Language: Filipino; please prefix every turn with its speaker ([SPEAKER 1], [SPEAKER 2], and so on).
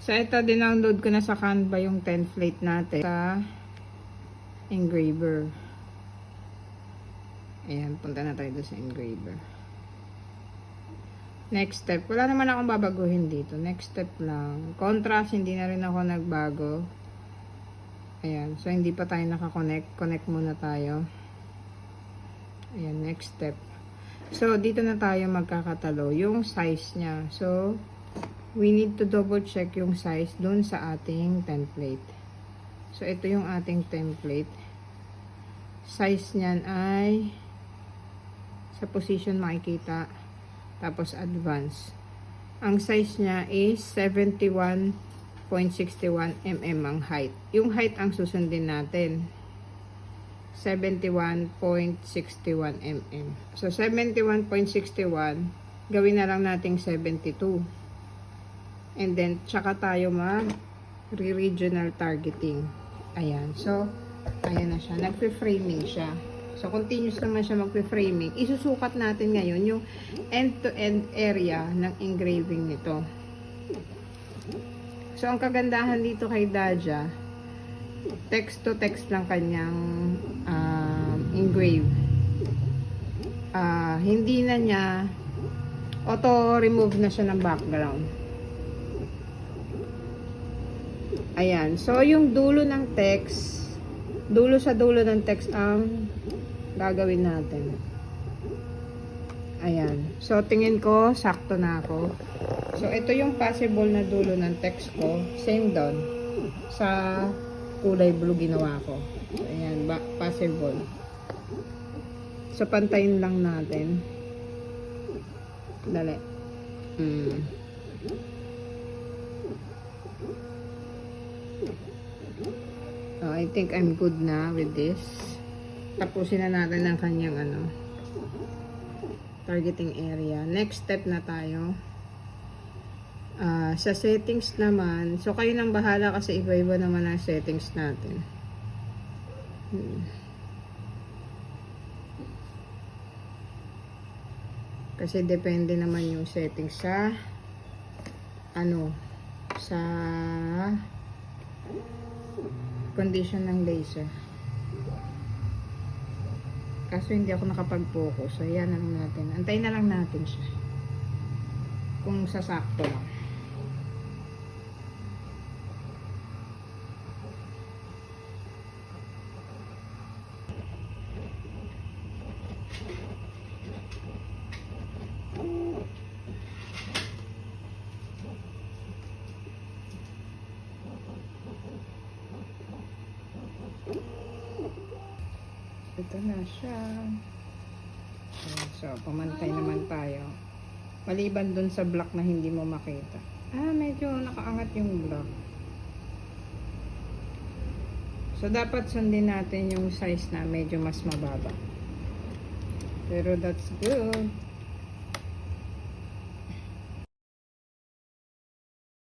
[SPEAKER 1] So, ito, dinownload ko na sa Canva yung template natin sa engraver. Ayan, punta na tayo doon sa engraver. Next step. Wala naman akong babaguhin dito. Next step lang. Contrast, hindi na rin ako nagbago. Ayan. So, hindi pa tayo nakakonect. Connect muna tayo. Ayan, next step. So, dito na tayo magkakatalo. Yung size niya. So, we need to double check yung size dun sa ating template. So, ito yung ating template. Size niyan ay sa position makikita. Tapos, advance. Ang size niya is 71.61 mm ang height. Yung height ang susundin natin. 71.61 mm. So, 71.61, gawin na lang nating 72. And then, tsaka tayo mag-regional targeting. Ayan. So, ayan na siya. Nagpe-framing siya. So, continuous naman siya magpe-framing. Isusukat natin ngayon yung end-to-end area ng engraving nito. So, ang kagandahan dito kay Daja, text to text lang kanyang engrave. Hindi na niya auto-remove na siya ng background. Ayan. So, yung dulo ng text, dulo sa dulo ng text ang gagawin natin. Ayan. So, tingin ko, sakto na ako. So, ito yung possible na dulo ng text ko. Same doon. Sa kulay blue ginawa ko. So, ayan. Possible. So, pantayin lang natin. Dali. Oh, I think I'm good na with this. Tapusin na natin ang kanyang targeting area. Next step na tayo. Sa settings naman, so kayo nang bahala kasi iba-iba naman ang settings natin. Kasi depende naman yung settings sa sa condition ng laser. Kaso hindi ako nakapag-focus. So, yan na lang natin. Antayin na lang natin siya. Kung sasakto lang. Ito na siya. So, pamantay naman tayo. Maliban dun sa block na hindi mo makita. Medyo nakaangat yung block. So, dapat sundin natin yung size na medyo mas mababa. Pero that's good.